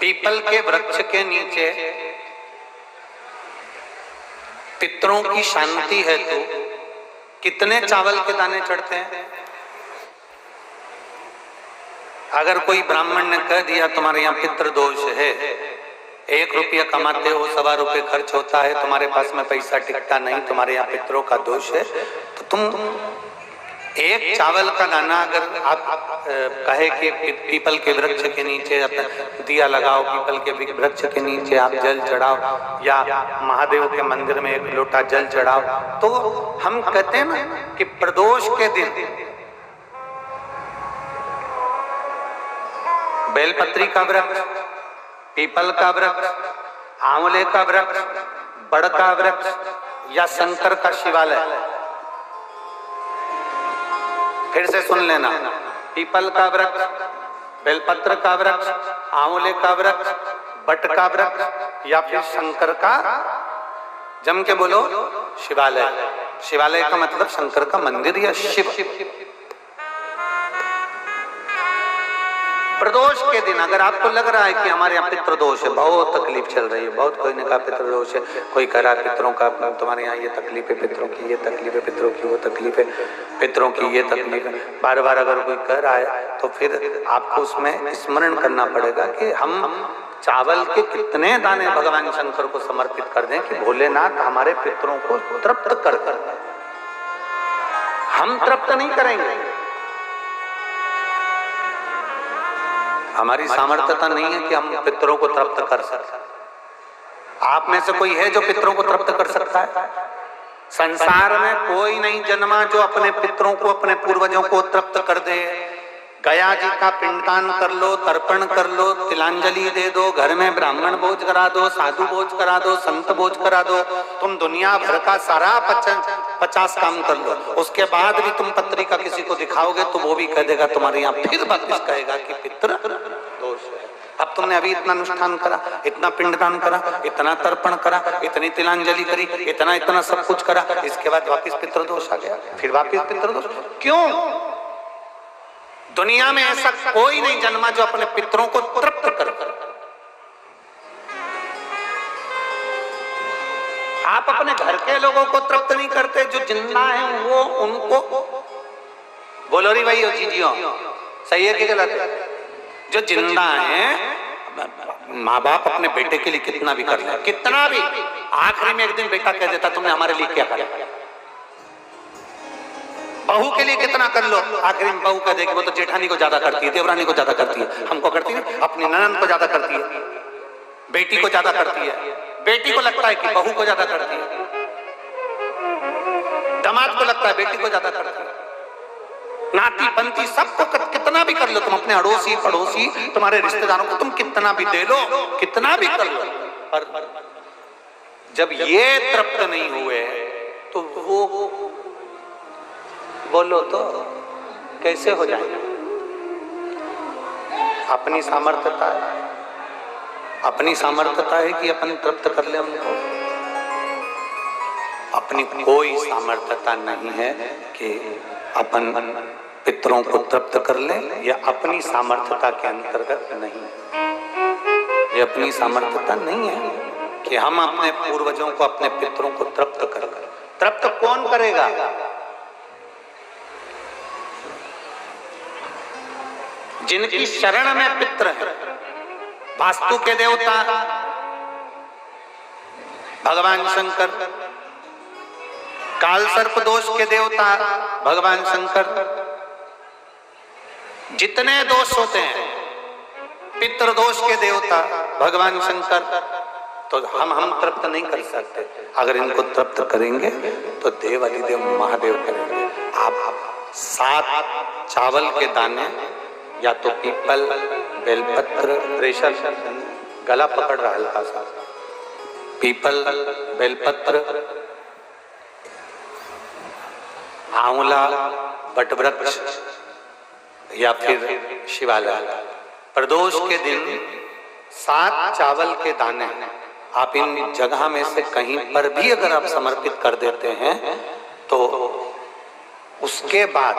People के वृक्ष के नीचे पितरों की शांति है तो कितने चावल के दाने चढ़ते हैं? अगर कोई ब्राह्मण ने कह दिया तुम्हारे यहाँ पितृ दोष है, 1 रुपया कमाते हो 1.25 रुपये खर्च होता है, तुम्हारे पास में पैसा टिकता नहीं, तुम्हारे यहाँ पितरों का दोष है, तो तुम एक चावल का दाना अगर आप कहे कि पीपल के वृक्ष के नीचे दिया लगाओ, पीपल के वृक्ष के नीचे आप जल चढ़ाओ या महादेव के मंदिर में 1 लोटा जल चढ़ाओ, तो हम कहते हैं ना कि प्रदोष के दिन बेलपत्री का वृक्ष, पीपल का वृक्ष, आंवले का वृक्ष, बड़ का वृक्ष या शंकर का शिवालय, फिर से सुन लेना, पीपल का वृक्ष, बेलपत्र का वृक्ष, आंवले का वृक्ष, बट का वृक्ष या फिर शंकर का, जम के बोलो, शिवालय। शिवालय का मतलब शंकर का मंदिर या शिव। प्रदोष के दिन अगर आपको लग रहा है कि हमारे यहाँ पितृदोष है, बहुत तकलीफ चल रही है, बहुत कोई ने कहा पितृदोष है, कोई कह रहा है पितरों का, तुम्हारे यहाँ ये तकलीफ है, पितरों की ये तकलीफ है, पितरों की वो तकलीफ है, पितरों की ये तकलीफ है, बार बार अगर कोई कह रहा है तो फिर आपको उसमें स्मरण करना पड़ेगा कि हम चावल के कितने दाने भगवान शंकर को समर्पित कर दें कि भोलेनाथ हमारे पितरों को तृप्त कर कर। हम तृप्त नहीं करेंगे, हमारी सामर्थ्यता नहीं है कि हम पितरों को तृप्त कर सकते। आप में से कोई है जो पितरों को तृप्त कर सकता है? संसार में कोई नहीं जन्मा जो अपने पितरों को, अपने पूर्वजों को तृप्त कर दे। गया जी का पिंडदान कर लो, तर्पण कर लो, तिलांजलि दे दो, घर में ब्राह्मण भोज करा दो, साधु भोज करा दो, संत भोज करा दो, तुम दुनिया भर का सारा 50 काम कर लो, उसके बाद भी तुम पत्रिका किसी को दिखाओगे तो वो भी कह देगा तुम्हारे यहाँ, फिर वापिस कहेगा कि पितृ दोष है। अब तुमने अभी इतना अनुष्ठान करा, इतना पिंडदान करा, इतना तर्पण करा, इतनी तिलांजलि करी, इतना सब कुछ करा, इसके बाद वापिस पितृदोष आ गया, फिर वापिस पितृदोष। क्यों? दुनिया में ऐसा कोई नहीं जन्मा जो अपने पितरों को तृप्त कर। आप अपने घर के लोगों को तृप्त नहीं करते, जो जिंदा हैं वो उनको बोलो री भाई जीजियो, सही है कि गलत है? जो जिंदा हैं, माँ बाप अपने बेटे के लिए कितना भी कर ले, कितना भी, आखिरी में एक दिन बेटा कह देता तुमने हमारे लिए क्या करा। बहू के लिए कितना कर लो, आखिरी में बहू कह देगी वो तो जेठानी को ज्यादा करती है, देवरानी को ज्यादा करती है, हमको करती है, अपनी ननद को ज्यादा करती है, बेटी को ज्यादा करती है, बेटी को लगता है कि बहू को ज्यादा करती है, दामाद को लगता है बेटी को ज्यादा करती है, नाती पंती सबको कितना भी कर लो, तुम अपने अड़ोसी पड़ोसी तुम्हारे रिश्तेदारों को तुम कितना भी दे लो, कितना भी कर लो, पर जब ये तृप्त नहीं हुए तो वो बोलो तो कैसे हो जाएगा? अपनी सामर्थ्यता है, अपनी सामर्थ्यता है कि अपन तृप्त कर ले हमको, अपनी कोई सामर्थ्यता नहीं है कि अपन पितरों को तृप्त कर ले, या अपनी सामर्थ्यता के अंतर्गत नहीं, ये अपनी सामर्थ्यता नहीं है कि हम अपने पूर्वजों को, अपने पितरों को तृप्त कर। तृप्त कौन करेगा? जिनकी शरण में पितृ है, वास्तु के देवता भगवान शंकर, काल सर्प दोष के देवता भगवान शंकर, जितने दोष होते हैं पितृ दोष के देवता भगवान शंकर, तो हम तृप्त नहीं कर सकते। अगर इनको तृप्त करेंगे तो देव अधिदेव महादेव करेंगे। आप 7 चावल के दाने, या तो पीपल, बेलपत्र, प्रेशर गला पकड़ रहा हल्का सा, पीपल, बेलपत्र, आंवला, बटवृक्ष या फिर शिवालय, प्रदोष के दिन 7 चावल के दाने आप इन जगह में से कहीं पर भी अगर आप समर्पित कर देते हैं तो उसके बाद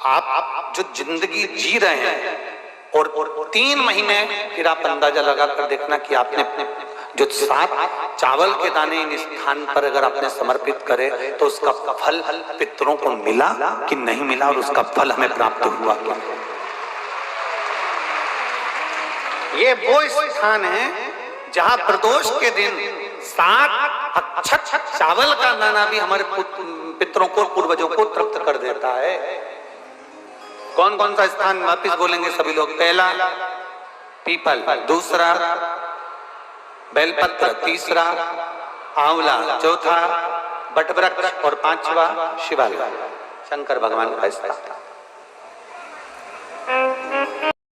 आप जो जिंदगी जी रहे हैं और 3 महीने फिर आप अंदाजा लगा कर देखना कि आपने जो 7 चावल के दाने इन स्थान पर अगर आपने समर्पित करे तो उसका फल पितरों को मिला कि नहीं मिला, और उसका फल हमें प्राप्त हुआ क्या। ये वो स्थान है जहां प्रदोष के दिन 7 अक्षत चावल का दाना भी हमारे पितरों को, पूर्वजों को तृप्त कर देता है। कौन कौन सा स्थान वापिस बोलेंगे सभी लोग? पहला पीपल, दूसरा बेलपत्र, तीसरा आंवला, चौथा बटवृक्ष और 5वां शिवालय, शंकर भगवान का स्थान।